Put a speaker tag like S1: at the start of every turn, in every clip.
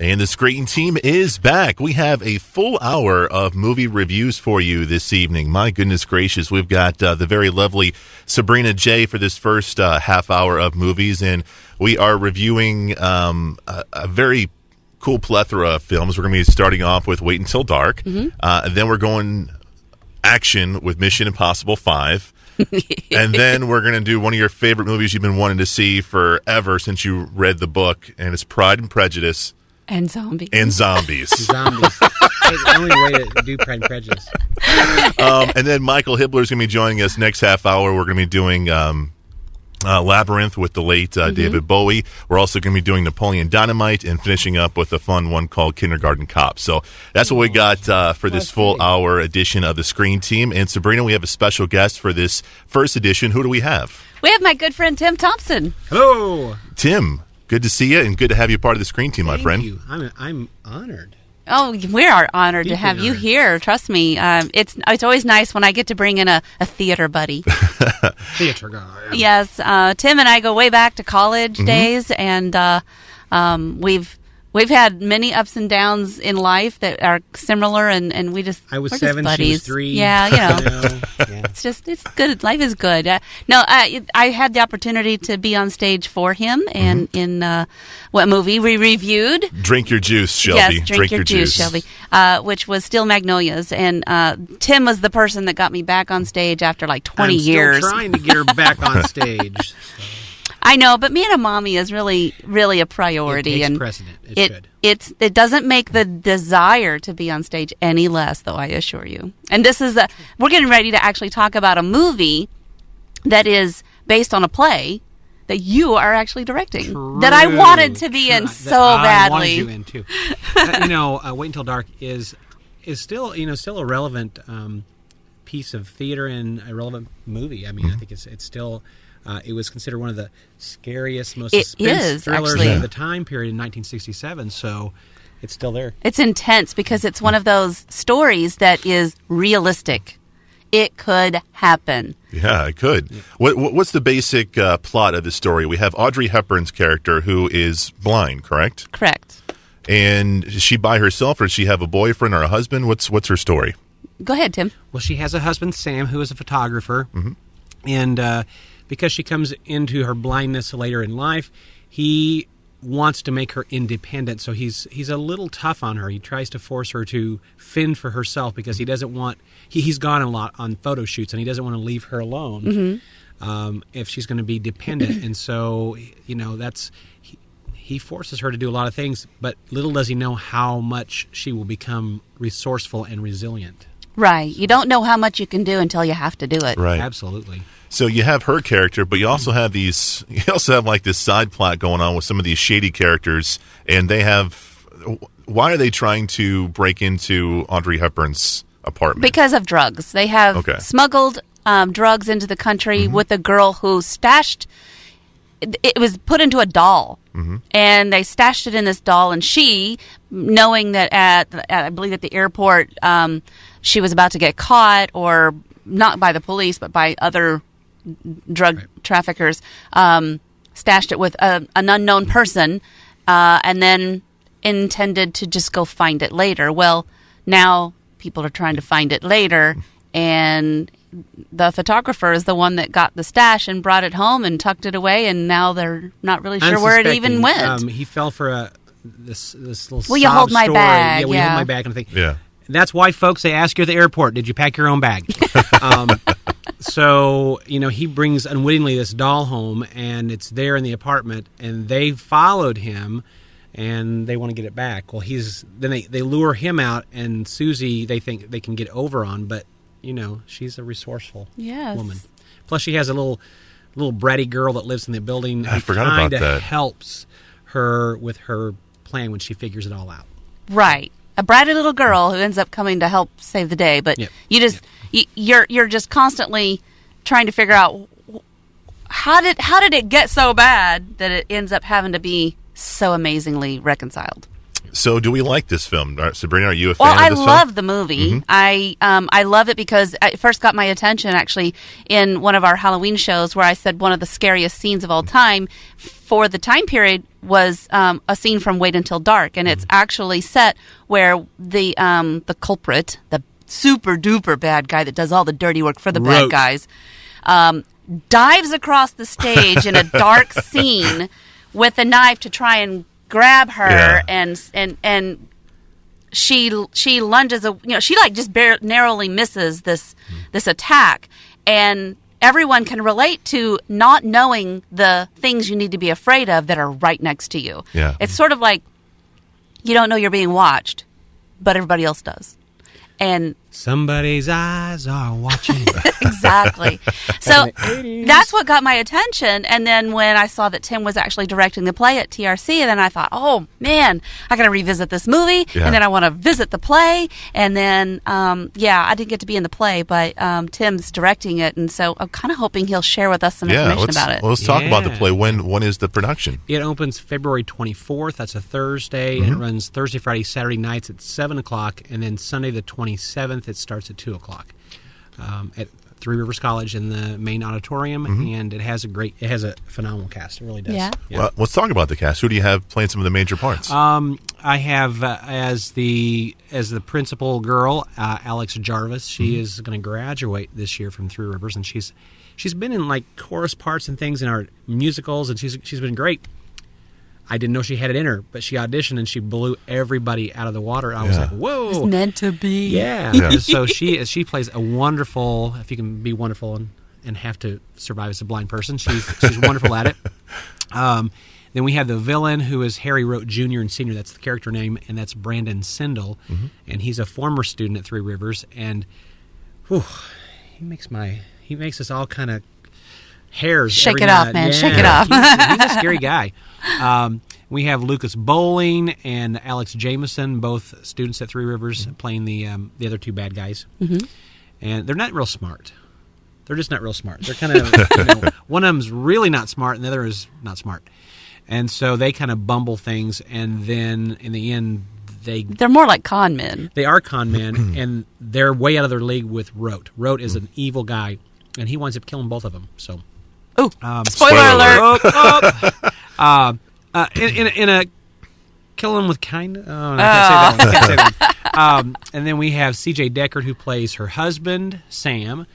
S1: And the Screen Team is back. We have a full hour of movie reviews for you this evening. My goodness gracious, we've got the very lovely Sabrina J. for this first half hour of movies, and we are reviewing a very cool plethora of films. We're going to be starting off with Wait Until Dark, and then we're going action with Mission Impossible 5. And then we're going to do one of your favorite movies you've been wanting to see forever since you read the book, and it's Pride and Prejudice.
S2: And zombies.
S1: Zombies.
S3: The only way to do Pride and Prejudice.
S1: And then Michael Hibbler is going to be joining us next half hour. We're going to be doing Labyrinth with the late David Bowie. We're also going to be doing Napoleon Dynamite and finishing up with a fun one called Kindergarten Cop. So that's what we got for this full hour edition of the Screen Team. And Sabrina, we have a special guest for this first edition. Who do we have?
S2: We have my good friend Tim Thompson.
S3: Hello.
S1: Tim, good to see you and good to have you part of the Screen Team, my friend.
S3: Thank you. I'm honored.
S2: Oh, we are honored to have you here. Trust me. It's always nice when I get to bring in a theater buddy.
S3: Theater guy.
S2: Yes. Tim and I go way back to college days, and we've had many ups and downs in life that are similar, and we're just
S3: buddies. She was 3.
S2: Yeah,
S3: Yeah.
S2: It's good. Life is good. I had the opportunity to be on stage for him, and in what movie we reviewed?
S1: Drink Your Juice, Shelby.
S2: Yes, Drink Your Juice, Shelby, which was Steel Magnolias. And Tim was the person that got me back on stage after like 20 years.
S3: I'm still trying to get her back on stage. So.
S2: I know, but being a mommy is really, really a priority.
S3: It takes
S2: and
S3: precedent.
S2: It doesn't make the desire to be on stage any less, though, I assure you. And we're getting ready to actually talk about a movie that is based on a play that you are actually directing.
S3: True.
S2: That I wanted to be in so badly.
S3: I wanted you in too. Wait Until Dark is still a relevant piece of theater and a relevant movie. I mean, I think it's still. It was considered one of the scariest, most suspense thrillers of the time period in 1967, so it's still there.
S2: It's intense because it's one of those stories that is realistic. It could happen.
S1: Yeah, it could. Yeah. What's the basic plot of the story? We have Audrey Hepburn's character who is blind, correct?
S2: Correct.
S1: And is she by herself, or does she have a boyfriend or a husband? What's her story?
S2: Go ahead, Tim.
S3: Well, she has a husband, Sam, who is a photographer, and because she comes into her blindness later in life, he wants to make her independent. So he's a little tough on her. He tries to force her to fend for herself because he doesn't want. He's gone a lot on photo shoots, and he doesn't want to leave her alone if she's going to be dependent. And so he forces her to do a lot of things, but little does he know how much she will become resourceful and resilient.
S2: Right. You don't know how much you can do until you have to do it.
S1: Right.
S3: Absolutely.
S1: So you have her character, but you also have like this side plot going on with some of these shady characters, and why are they trying to break into Audrey Hepburn's apartment?
S2: Because of drugs. They have smuggled drugs into the country with a girl who stashed. It was put into a doll, and they stashed it in this doll. And she, knowing that I believe at the airport, she was about to get caught, or not by the police, but by other drug traffickers, stashed it with an unknown person, and then intended to just go find it later. Well, now people are trying to find it later, and the photographer is the one that got the stash and brought it home and tucked it away, and now they're not really sure where it even went.
S3: He fell for this little
S2: Will you hold my
S3: story.
S2: bag?
S3: Yeah, will you hold my bag? And I think,
S1: yeah.
S3: That's why, folks, they ask you at the airport, did you pack your own bag? So, he brings unwittingly this doll home, and it's there in the apartment, and they followed him, and they want to get it back. Well, then they lure him out, and Susie, they think they can get over on, but, she's a resourceful woman. Plus, she has a little bratty girl that lives in the building.
S1: I forgot about that.
S3: Kind of helps her with her plan when she figures it all out.
S2: Right. A bratty little girl who ends up coming to help save the day, but you're just constantly trying to figure out how did it get so bad that it ends up having to be so amazingly reconciled.
S1: So, do we like this film, Sabrina? Are you a fan of this film?
S2: Well, I love the movie. I love it because it first got my attention actually in one of our Halloween shows where I said one of the scariest scenes of all time for the time period was a scene from Wait Until Dark, and it's actually set where the culprit, the super duper bad guy that does all the dirty work for the bad guys, dives across the stage in a dark scene with a knife to try and grab her, and she lunges, she like just narrowly misses this attack, and everyone can relate to not knowing the things you need to be afraid of that are right next to you.
S1: Yeah.
S2: It's sort of like you don't know you're being watched, but everybody else does. And
S3: somebody's eyes are watching.
S2: Exactly. So that's what got my attention. And then when I saw that Tim was actually directing the play at TRC, and then I thought, oh man, I got to revisit this movie. Yeah. And then I want to visit the play. And then, I didn't get to be in the play, but Tim's directing it. And so I'm kind of hoping he'll share with us some information about it.
S1: Well, let's talk about the play. When is the production?
S3: It opens February 24th. That's a Thursday. And it runs Thursday, Friday, Saturday nights at 7 o'clock. And then Sunday the 27th, it starts at 2 o'clock at Three Rivers College in the main auditorium, and it has a phenomenal cast. It really does.
S2: Yeah.
S1: Well, let's talk about the cast. Who do you have playing some of the major parts?
S3: I have as the principal girl, Alex Jarvis. She is going to graduate this year from Three Rivers, and she's been in like chorus parts and things in our musicals, and she's been great. I didn't know she had it in her, but she auditioned and she blew everybody out of the water. I was like, whoa.
S2: It's meant to be.
S3: Yeah. So she plays a wonderful, if you can be wonderful and have to survive as a blind person, she's wonderful at it. Then we have the villain, who is Harry Rote Jr. and Sr. That's the character name, and that's Brandon Sindel. And he's a former student at Three Rivers, and he makes us all kind of hairs.
S2: Shake it off, man.
S3: Yeah.
S2: Shake it off.
S3: He's a scary guy. We have Lucas Bowling and Alex Jameson, both students at Three Rivers, playing the other two bad guys. And they're not real smart. They're just not real smart. They're kind of, one of them's really not smart and the other is not smart. And so they kind of bumble things, and then in the end, they're
S2: more like con men.
S3: They are con men, and they're way out of their league with Rote. Rote is an evil guy, and he winds up killing both of them. So,
S2: spoiler alert!
S3: In a kill him with kindness. Oh, no, I can't say that one. And then we have C.J. Deckard, who plays her husband, Sam,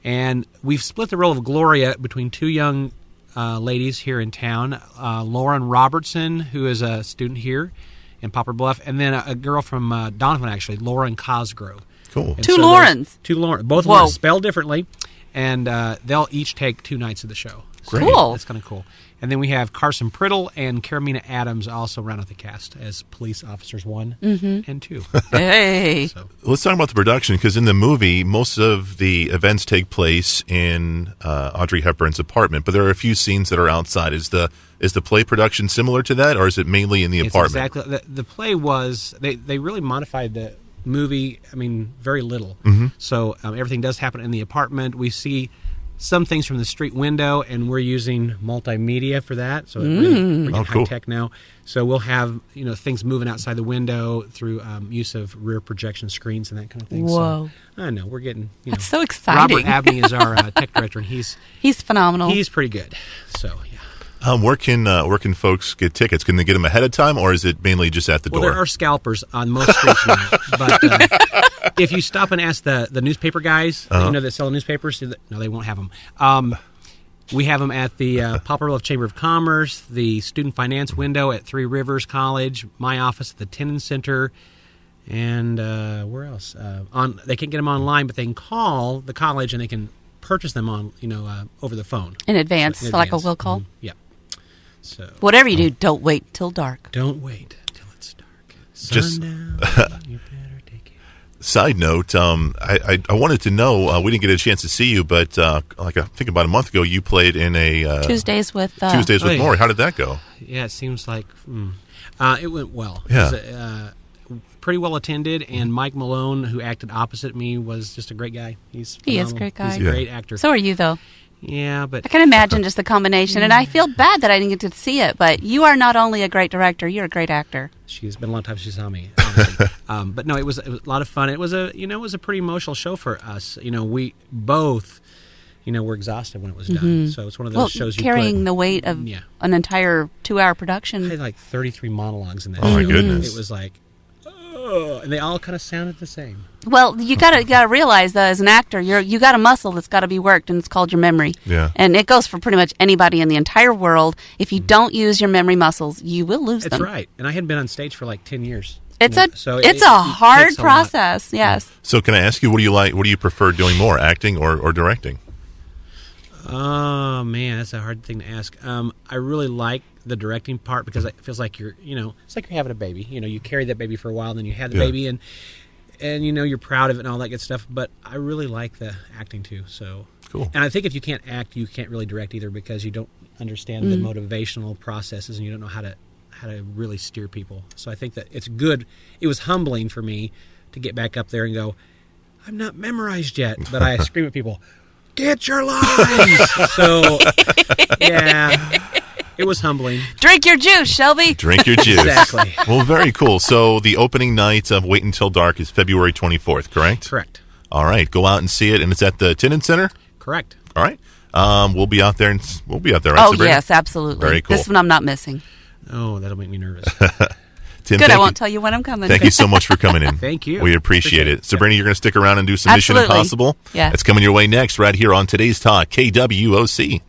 S3: and we've split the role of Gloria between two young ladies here in town, Lauren Robertson, who is a student here in Poplar Bluff, and then a girl from Donovan, actually, Lauren Cosgrove.
S1: Cool.
S2: Two Laurens.
S3: Both of them are spelled differently, and they'll each take 2 nights of the show.
S1: Great.
S2: Cool.
S3: That's kind of cool. And then we have Carson Priddle and Karamina Adams also round out the cast as police officers 1 and 2.
S2: Hey.
S3: So.
S1: Let's talk about the production, because in the movie, most of the events take place in Audrey Hepburn's apartment, but there are a few scenes that are outside. Is the play production similar to that, or is it mainly in the apartment?
S3: Exactly. The play was, they really modified the movie, very little. So everything does happen in the apartment. We see some things from the street window, and we're using multimedia for that. So we're getting high tech now. So we'll have things moving outside the window through use of rear projection screens and that kind of thing.
S2: Whoa!
S3: So, I know we're getting.
S2: That's so exciting.
S3: Robert Abney is our tech director, and he's
S2: phenomenal.
S3: He's pretty good. So yeah.
S1: Where can folks get tickets? Can they get them ahead of time, or is it mainly just at the door?
S3: Well, there are scalpers on most streets now, but if you stop and ask the newspaper guys, that sell the newspapers, no, they won't have them. We have them at the Poplar Bluff Chamber of Commerce, the Student Finance window at Three Rivers College, my office at the Tenon Center, and where else? They can't get them online, but they can call the college and they can purchase them on over the phone
S2: in advance, so like a will call.
S3: Yeah. So
S2: whatever you do, don't wait till dark.
S3: Don't wait till it's dark.
S1: Sundown,
S3: you better take it.
S1: Side note, I wanted to know, we didn't get a chance to see you, but I think about a month ago, you played in a
S2: Tuesdays with
S1: Maury. How did that go?
S3: Yeah, it seems like it went well.
S1: Yeah.
S3: It was, pretty well attended, and Mike Malone, who acted opposite me, was just a great guy. He is a great guy. He's a great actor.
S2: So are you, though.
S3: Yeah, but
S2: I can imagine just the combination, and I feel bad that I didn't get to see it. But you are not only a great director; you're a great actor.
S3: She's been a long time since she saw me. Honestly. But no, it was a lot of fun. It was a pretty emotional show for us. We both, were exhausted when it was done. So it's one of those shows
S2: carrying the weight of an entire 2-hour production.
S3: I had like 33 monologues in that.
S1: Oh my goodness!
S3: It was like, and they all kind of sounded the same.
S2: Well, you gotta realize that as an actor, you got a muscle that's got to be worked, and it's called your memory.
S1: Yeah.
S2: And it goes for pretty much anybody in the entire world. If you don't use your memory muscles, you will lose them.
S3: That's right. And I hadn't been on stage for like 10 years.
S2: It's a hard process. Yes.
S1: So can I ask you, what do you like? What do you prefer doing more, acting or directing?
S3: Oh man, that's a hard thing to ask. I really like the directing part because it feels like it's like you're having a baby. You carry that baby for a while, and then you have the baby, and you're proud of it and all that good stuff. But I really like the acting too. So
S1: cool.
S3: And I think if you can't act, you can't really direct either because you don't understand the motivational processes and you don't know how to really steer people. So I think that it's good. It was humbling for me to get back up there and go, I'm not memorized yet, but I scream at people, get your lines. So yeah. It was humbling.
S2: Drink your juice, Shelby.
S1: Drink your juice.
S3: Exactly.
S1: Well, very cool. So the opening night of Wait Until Dark is February 24th, correct?
S3: Correct.
S1: All right. Go out and see it. And it's at the Tinnen Center?
S3: Correct.
S1: All right. We'll be out there. Right,
S2: oh,
S1: Sabrina?
S2: yes, absolutely.
S1: Very cool.
S2: This one I'm not missing.
S3: Oh, that'll make me nervous.
S1: Tim,
S2: good, I won't tell you when I'm coming.
S1: Thank you so much for coming in.
S3: Thank you.
S1: We appreciate it. Sabrina, you're going to stick around and do some Mission Impossible?
S2: Yeah.
S1: It's coming your way next right here on Today's Talk, KWOC.